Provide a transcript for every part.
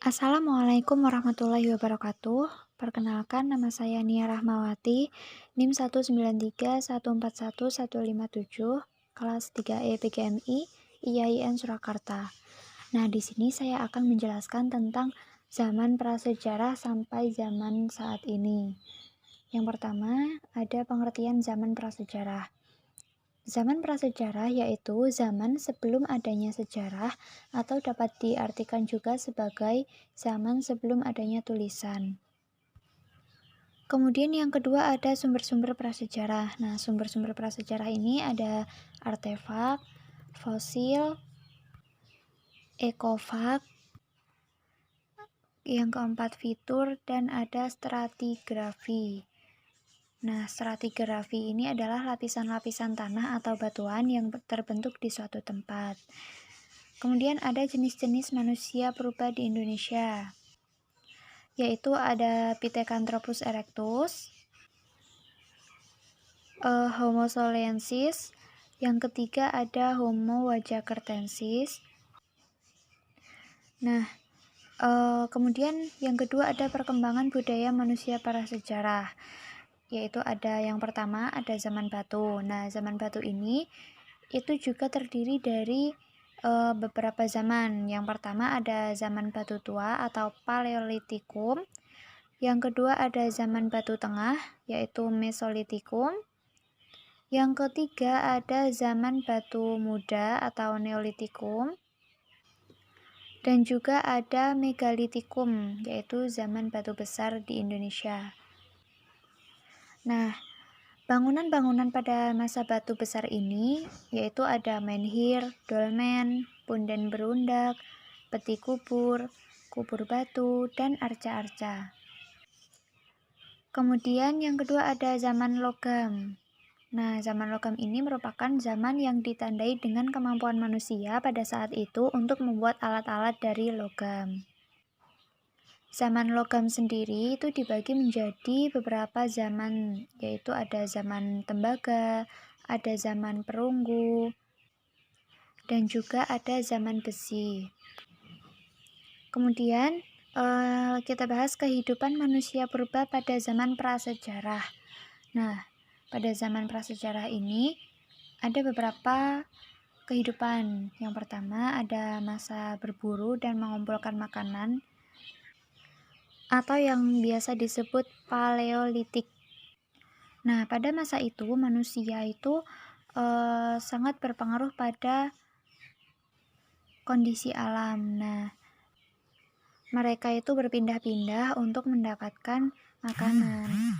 Assalamualaikum warahmatullahi wabarakatuh. Perkenalkan, nama saya Nia Rahmawati, NIM 193141157, kelas 3E PGMI, IAIN Surakarta. Nah, di sini saya akan menjelaskan tentang zaman prasejarah sampai zaman saat ini. Yang pertama, ada pengertian zaman prasejarah. Zaman prasejarah yaitu zaman sebelum adanya sejarah atau dapat diartikan juga sebagai zaman sebelum adanya tulisan. Kemudian yang kedua ada sumber-sumber prasejarah. Nah, sumber-sumber prasejarah ini ada artefak, fosil, ekofak, yang keempat fitur, dan ada stratigrafi. Nah, stratigrafi ini adalah lapisan-lapisan tanah atau batuan yang terbentuk di suatu tempat. Kemudian ada jenis-jenis manusia purba di Indonesia, yaitu ada Pithecanthropus erectus, Homo solensis, yang ketiga ada Homo wajakertensis. Nah, kemudian yang kedua ada perkembangan budaya manusia prasejarah, yaitu ada yang pertama ada zaman batu. Nah, zaman batu ini itu juga terdiri dari beberapa zaman. Yang pertama ada zaman batu tua atau Paleolitikum. Yang kedua ada zaman batu tengah, yaitu Mesolitikum. Yang ketiga ada zaman batu muda atau Neolitikum. Dan juga ada Megalitikum, yaitu zaman batu besar di Indonesia. Nah, bangunan-bangunan pada masa batu besar ini yaitu ada menhir, dolmen, punden berundak, peti kubur, kubur batu, dan arca-arca. Kemudian yang kedua ada zaman logam. Nah, zaman logam ini merupakan zaman yang ditandai dengan kemampuan manusia pada saat itu untuk membuat alat-alat dari logam. Zaman logam sendiri itu dibagi menjadi beberapa zaman, yaitu ada zaman tembaga, ada zaman perunggu, dan juga ada zaman besi. Kemudian kita bahas kehidupan manusia purba pada zaman prasejarah. Nah, pada zaman prasejarah ini ada beberapa kehidupan. Yang pertama ada masa berburu dan mengumpulkan makanan, atau yang biasa disebut Paleolitik. Nah, pada masa itu manusia itu sangat berpengaruh pada kondisi alam. Nah, mereka itu berpindah-pindah untuk mendapatkan makanan.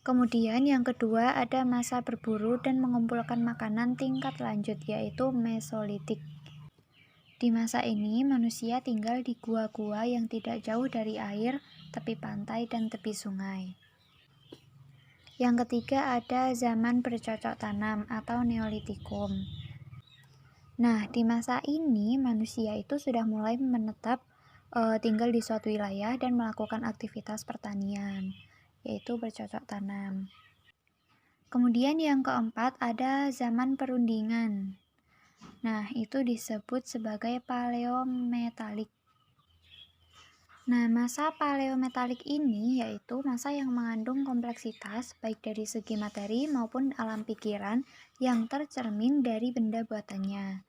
Kemudian yang kedua ada masa berburu dan mengumpulkan makanan tingkat lanjut, yaitu Mesolitik. Di masa ini manusia tinggal di gua-gua yang tidak jauh dari air, tepi pantai, dan tepi sungai. Yang ketiga ada zaman bercocok tanam atau Neolitikum. Nah, di masa ini manusia itu sudah mulai menetap tinggal di suatu wilayah dan melakukan aktivitas pertanian, yaitu bercocok tanam. Kemudian yang keempat ada zaman perundingan. Nah, itu disebut sebagai Paleometalik. Nah, masa paleometalik ini yaitu masa yang mengandung kompleksitas baik dari segi materi maupun alam pikiran yang tercermin dari benda buatannya.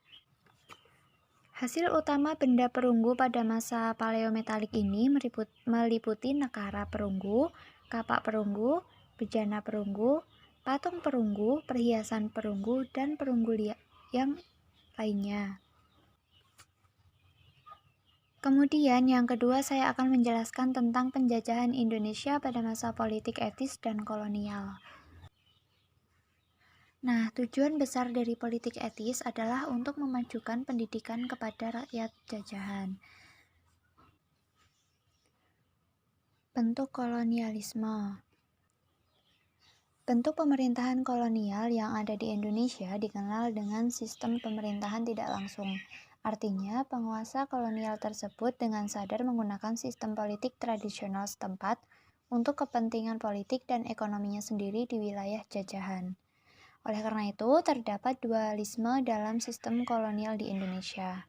Hasil utama benda perunggu pada masa paleometalik ini meliputi nekara perunggu, kapak perunggu, bejana perunggu, patung perunggu, perhiasan perunggu, dan perunggu yang lainnya. Kemudian yang kedua saya akan menjelaskan tentang penjajahan Indonesia pada masa politik etis dan kolonial. Nah, tujuan besar dari politik etis adalah untuk memajukan pendidikan kepada rakyat jajahan. Bentuk kolonialisme. Bentuk pemerintahan kolonial yang ada di Indonesia dikenal dengan sistem pemerintahan tidak langsung. Artinya, penguasa kolonial tersebut dengan sadar menggunakan sistem politik tradisional setempat untuk kepentingan politik dan ekonominya sendiri di wilayah jajahan. Oleh karena itu, terdapat dualisme dalam sistem kolonial di Indonesia.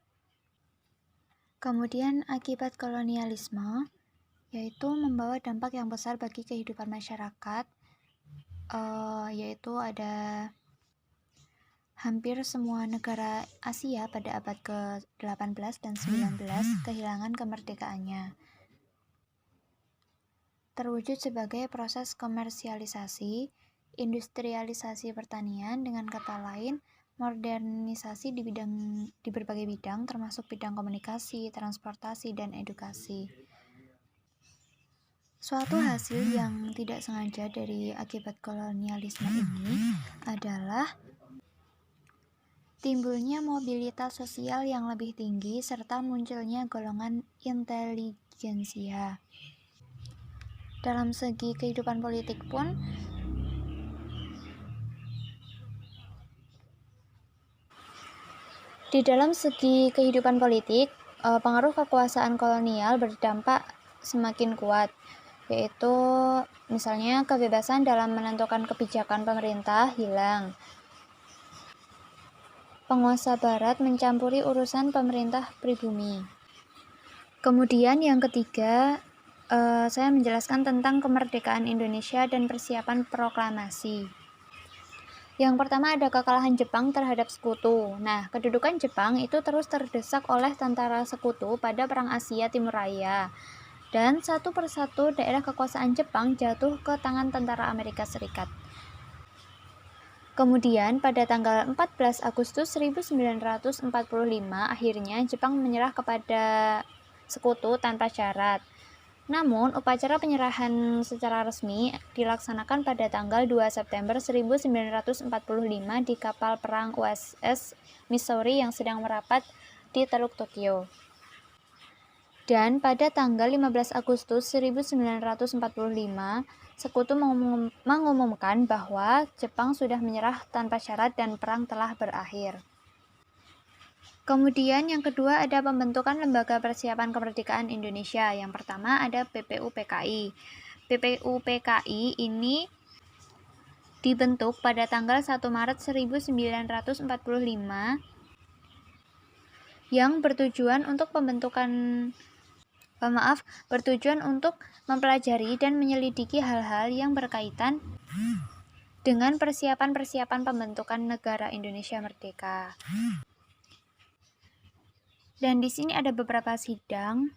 Kemudian akibat kolonialisme, yaitu membawa dampak yang besar bagi kehidupan masyarakat, yaitu ada hampir semua negara Asia pada abad ke-18 dan 19 kehilangan kemerdekaannya. Terwujud sebagai proses komersialisasi, industrialisasi pertanian, dengan kata lain, modernisasi di berbagai bidang, termasuk bidang komunikasi, transportasi, dan edukasi. Suatu hasil yang tidak sengaja dari akibat kolonialisme ini adalah timbulnya mobilitas sosial yang lebih tinggi serta munculnya golongan intelijensia. Dalam segi kehidupan politik pun, pengaruh kekuasaan kolonial berdampak semakin kuat, yaitu misalnya kebebasan dalam menentukan kebijakan pemerintah hilang. Penguasa barat mencampuri urusan pemerintah pribumi. Kemudian yang ketiga, saya menjelaskan tentang kemerdekaan Indonesia dan persiapan proklamasi. Yang pertama ada kekalahan Jepang terhadap sekutu. Nah, kedudukan Jepang itu terus terdesak oleh tentara sekutu pada Perang Asia Timur Raya. Dan satu persatu daerah kekuasaan Jepang jatuh ke tangan tentara Amerika Serikat. Kemudian pada tanggal 14 Agustus 1945 akhirnya Jepang menyerah kepada sekutu tanpa syarat. Namun, upacara penyerahan secara resmi dilaksanakan pada tanggal 2 September 1945 di kapal perang USS Missouri yang sedang merapat di Teluk Tokyo. Dan pada tanggal 15 Agustus 1945, sekutu mengumumkan bahwa Jepang sudah menyerah tanpa syarat dan perang telah berakhir. Kemudian yang kedua ada pembentukan Lembaga Persiapan Kemerdekaan Indonesia. Yang pertama ada PPUPKI. PPUPKI ini dibentuk pada tanggal 1 Maret 1945 yang bertujuan untuk mempelajari dan menyelidiki hal-hal yang berkaitan dengan persiapan pembentukan negara Indonesia merdeka. Dan di sini ada beberapa sidang.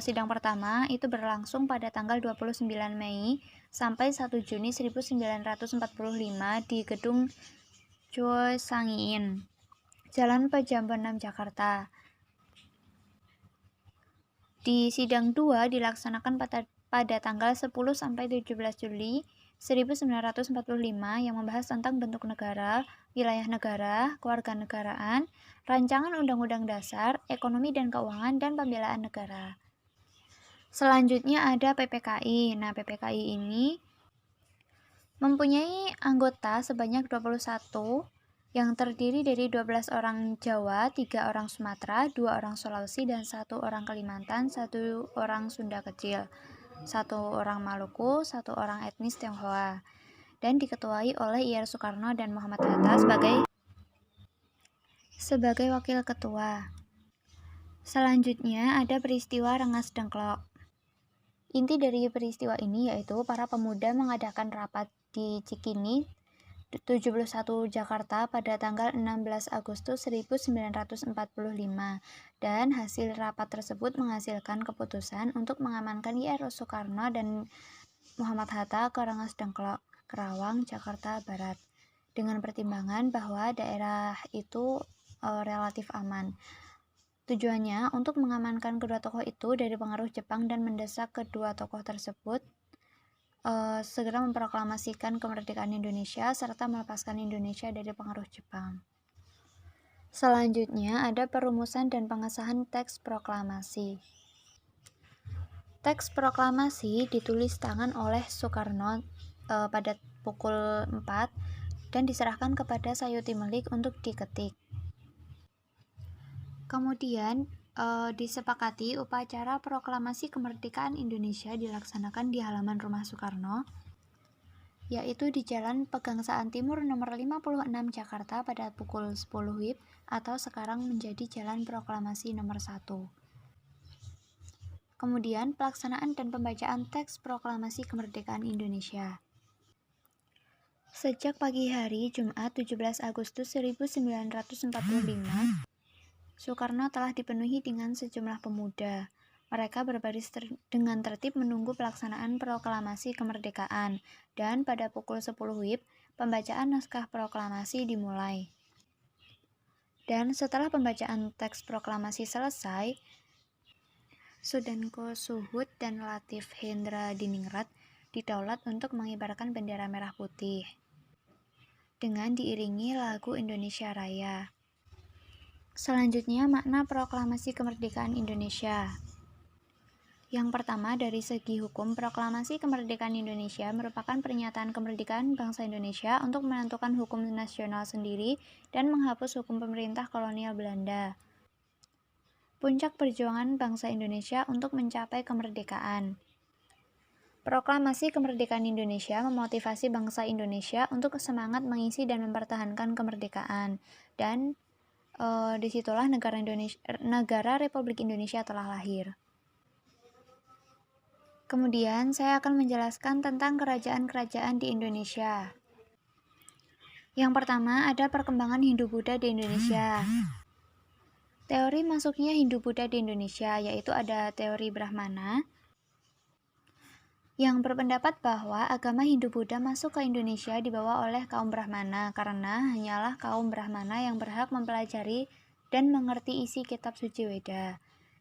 Sidang pertama itu berlangsung pada tanggal 29 Mei sampai 1 Juni 1945 di Gedung Choi-Sang-in, Jalan Pejampon 6, Jakarta. Di sidang 2 dilaksanakan pada tanggal 10 sampai 17 Juli 1945 yang membahas tentang bentuk negara, wilayah negara, kewarganegaraan, rancangan undang-undang dasar, ekonomi dan keuangan, dan pembelaan negara. Selanjutnya ada PPKI. Nah, PPKI ini mempunyai anggota sebanyak 21 yang terdiri dari 12 orang Jawa, 3 orang Sumatera, 2 orang Sulawesi, dan 1 orang Kalimantan, 1 orang Sunda Kecil, 1 orang Maluku, 1 orang etnis Tionghoa, dan diketuai oleh Ir Soekarno dan Muhammad Hatta sebagai wakil ketua. Selanjutnya ada peristiwa Rengas Dengklok. Inti dari peristiwa ini yaitu para pemuda mengadakan rapat di Cikini 71 Jakarta pada tanggal 16 Agustus 1945 dan hasil rapat tersebut menghasilkan keputusan untuk mengamankan Ir Soekarno dan Muhammad Hatta ke Rengas Dengklok, Kerawang, Jakarta Barat dengan pertimbangan bahwa daerah itu relatif aman. Tujuannya untuk mengamankan kedua tokoh itu dari pengaruh Jepang dan mendesak kedua tokoh tersebut segera memproklamasikan kemerdekaan Indonesia serta melepaskan Indonesia dari pengaruh Jepang. Selanjutnya ada perumusan dan pengesahan teks proklamasi. Teks proklamasi ditulis tangan oleh Soekarno pada pukul 4 dan diserahkan kepada Sayuti Melik untuk diketik. Kemudian disepakati upacara proklamasi kemerdekaan Indonesia dilaksanakan di halaman rumah Soekarno, yaitu di Jalan Pegangsaan Timur nomor 56 Jakarta pada pukul 10 WIB atau sekarang menjadi Jalan Proklamasi nomor 1. Kemudian, pelaksanaan dan pembacaan teks proklamasi kemerdekaan Indonesia. Sejak pagi hari Jumat 17 Agustus 1945, Soekarno telah dipenuhi dengan sejumlah pemuda. Mereka berbaris dengan tertib menunggu pelaksanaan proklamasi kemerdekaan, dan pada pukul 10 WIB, pembacaan naskah proklamasi dimulai. Dan setelah pembacaan teks proklamasi selesai, Sudanko Suhud dan Latif Hendra Diningrat didaulat untuk mengibarkan bendera merah putih dengan diiringi lagu Indonesia Raya. Selanjutnya, makna proklamasi kemerdekaan Indonesia. Yang pertama, dari segi hukum, proklamasi kemerdekaan Indonesia merupakan pernyataan kemerdekaan bangsa Indonesia untuk menentukan hukum nasional sendiri dan menghapus hukum pemerintah kolonial Belanda. Puncak perjuangan bangsa Indonesia untuk mencapai kemerdekaan. Proklamasi kemerdekaan Indonesia memotivasi bangsa Indonesia untuk semangat mengisi dan mempertahankan kemerdekaan, dan disitulah negara Republik Indonesia telah lahir. Kemudian saya akan menjelaskan tentang kerajaan-kerajaan di Indonesia. Yang pertama, ada perkembangan Hindu-Buddha di Indonesia. Teori masuknya Hindu-Buddha di Indonesia, yaitu ada teori Brahmana, yang berpendapat bahwa agama Hindu-Buddha masuk ke Indonesia dibawa oleh kaum Brahmana karena hanyalah kaum Brahmana yang berhak mempelajari dan mengerti isi kitab suci Weda.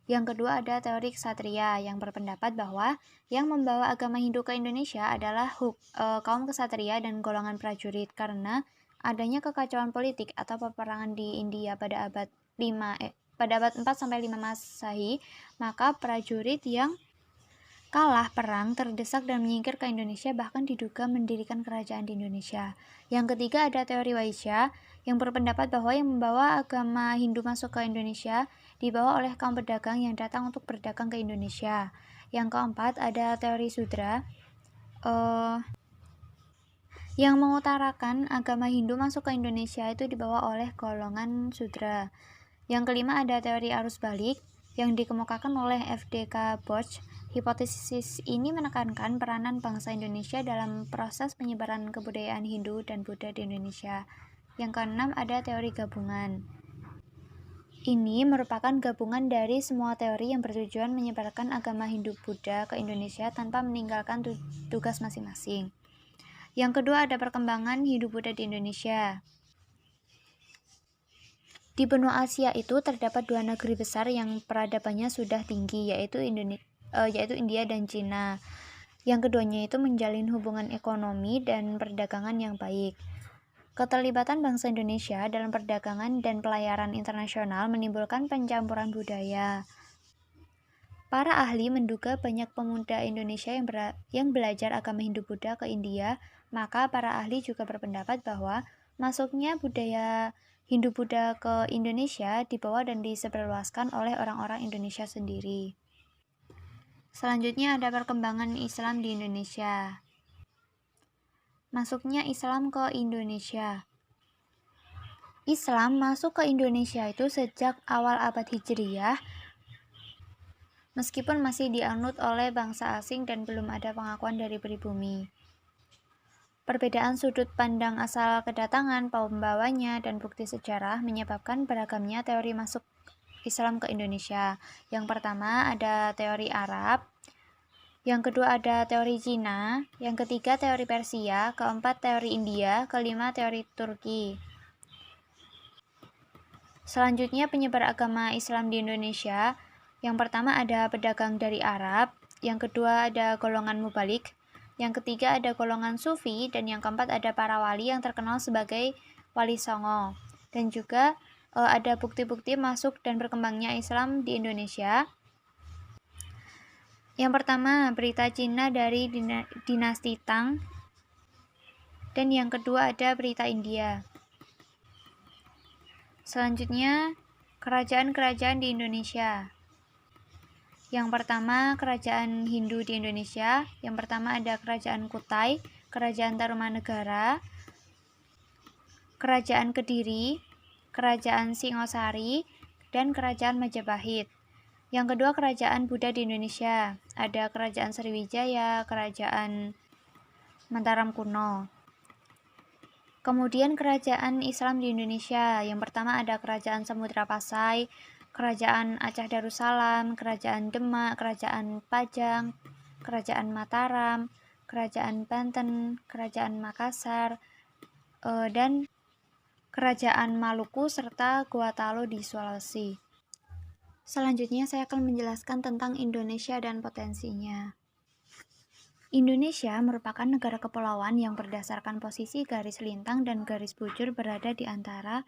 Yang kedua ada teori Ksatria yang berpendapat bahwa yang membawa agama Hindu ke Indonesia adalah kaum Ksatria dan golongan prajurit karena adanya kekacauan politik atau peperangan di India pada abad 4 sampai 5 Masehi, maka prajurit yang kalah perang, terdesak dan menyingkir ke Indonesia, bahkan diduga mendirikan kerajaan di Indonesia. Yang ketiga ada teori Waisya yang berpendapat bahwa yang membawa agama Hindu masuk ke Indonesia dibawa oleh kaum pedagang yang datang untuk berdagang ke Indonesia. Yang keempat ada teori Sudra yang mengutarakan agama Hindu masuk ke Indonesia itu dibawa oleh golongan Sudra. Yang kelima ada teori arus balik yang dikemukakan oleh F.D.K. Bosch. Hipotesis ini menekankan peranan bangsa Indonesia dalam proses penyebaran kebudayaan Hindu dan Buddha di Indonesia. Yang keenam ada teori gabungan. Ini merupakan gabungan dari semua teori yang bertujuan menyebarkan agama Hindu-Buddha ke Indonesia tanpa meninggalkan tugas masing-masing. Yang kedua ada perkembangan Hindu-Buddha di Indonesia. Di benua Asia itu terdapat dua negeri besar yang peradabannya sudah tinggi, yaitu India dan Cina. Yang keduanya itu menjalin hubungan ekonomi dan perdagangan yang baik. Keterlibatan bangsa Indonesia dalam perdagangan dan pelayaran internasional menimbulkan pencampuran budaya. Para ahli menduga banyak pemuda Indonesia yang belajar agama Hindu-Buddha ke India, maka para ahli juga berpendapat bahwa masuknya budaya Hindu-Buddha ke Indonesia dibawa dan disebarluaskan oleh orang-orang Indonesia sendiri. Selanjutnya ada perkembangan Islam di Indonesia. Masuknya Islam ke Indonesia. Islam masuk ke Indonesia itu sejak awal abad Hijriyah, meskipun masih dianut oleh bangsa asing dan belum ada pengakuan dari pribumi. Perbedaan sudut pandang asal kedatangan, pembawanya, dan bukti sejarah menyebabkan beragamnya teori masuk Islam ke Indonesia. Yang pertama ada teori Arab, yang kedua ada teori Cina, yang ketiga teori Persia, keempat teori India, kelima teori Turki. Selanjutnya penyebar agama Islam di Indonesia. Yang pertama ada pedagang dari Arab, yang kedua ada golongan Mubalik, yang ketiga ada golongan Sufi, dan yang keempat ada para wali yang terkenal sebagai Wali Songo. Dan juga ada bukti-bukti masuk dan berkembangnya Islam di Indonesia. Yang pertama berita Cina dari dinasti Tang, dan yang kedua ada berita India. Selanjutnya kerajaan-kerajaan di Indonesia. Yang pertama kerajaan Hindu di Indonesia. Yang pertama ada kerajaan Kutai, kerajaan Tarumanegara, kerajaan Kediri, kerajaan Singosari, dan kerajaan Majapahit. Yang kedua, kerajaan Buddha di Indonesia. Ada Kerajaan Sriwijaya, Kerajaan Mataram kuno. Kemudian kerajaan Islam di Indonesia. Yang pertama ada Kerajaan Samudra Pasai, Kerajaan Aceh Darussalam, Kerajaan Demak, Kerajaan Pajang, Kerajaan Mataram, Kerajaan Banten, Kerajaan Makassar, dan Kerajaan Maluku serta Gorontalo di Sulawesi. Selanjutnya saya akan menjelaskan tentang Indonesia dan potensinya. Indonesia merupakan negara kepulauan yang berdasarkan posisi garis lintang dan garis bujur berada di antara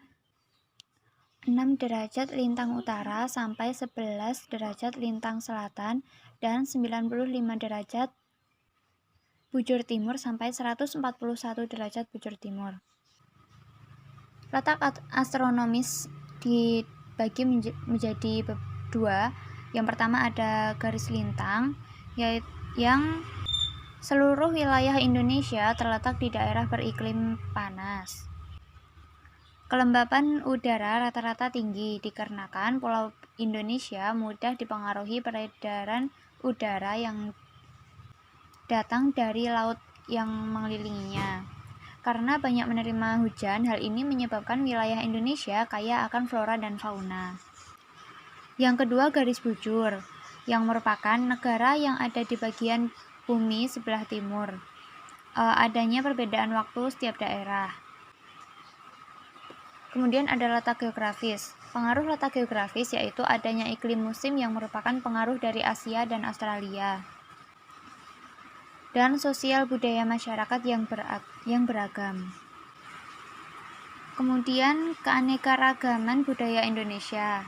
6 derajat lintang utara sampai 11 derajat lintang selatan dan 95 derajat bujur timur sampai 141 derajat bujur timur. Letak astronomis dibagi menjadi dua. Yang pertama ada garis lintang, yaitu yang seluruh wilayah Indonesia terletak di daerah beriklim panas. Kelembapan udara rata-rata tinggi dikarenakan pulau Indonesia mudah dipengaruhi peredaran udara yang datang dari laut yang mengelilinginya. Karena banyak menerima hujan, hal ini menyebabkan wilayah Indonesia kaya akan flora dan fauna. Yang kedua, garis bujur, yang merupakan negara yang ada di bagian bumi sebelah timur. Adanya perbedaan waktu setiap daerah. Kemudian ada letak geografis. Pengaruh letak geografis yaitu adanya iklim musim yang merupakan pengaruh dari Asia dan Australia. Dan sosial budaya masyarakat yang beragam. Kemudian keanekaragaman budaya Indonesia.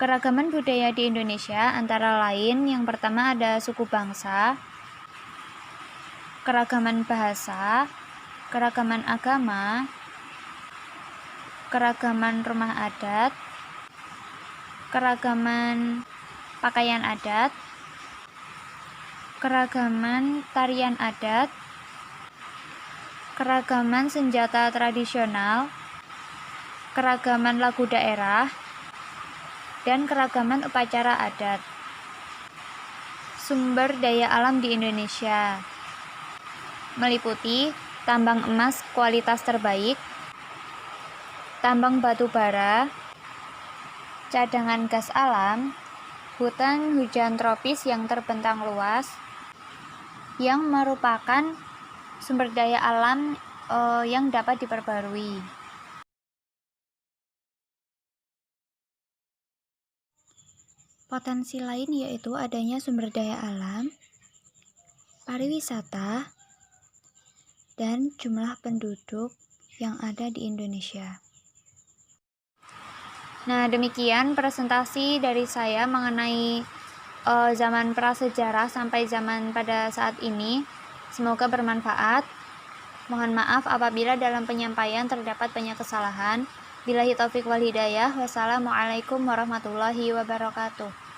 Keragaman budaya di Indonesia antara lain yang pertama ada suku bangsa, keragaman bahasa, keragaman agama, keragaman rumah adat, keragaman pakaian adat, keragaman tarian adat, keragaman senjata tradisional, keragaman lagu daerah, dan keragaman upacara adat. Sumber daya alam di Indonesia meliputi tambang emas kualitas terbaik, tambang batu bara, cadangan gas alam, hutan hujan tropis yang terbentang luas, yang merupakan sumber daya alam yang dapat diperbarui. Potensi lain yaitu adanya sumber daya alam, pariwisata, dan jumlah penduduk yang ada di Indonesia. Nah, demikian presentasi dari saya mengenai zaman prasejarah sampai zaman pada saat ini. Semoga bermanfaat. Mohon maaf apabila dalam penyampaian terdapat banyak kesalahan. Billahi taufik wal hidayah. Wassalamualaikum warahmatullahi wabarakatuh.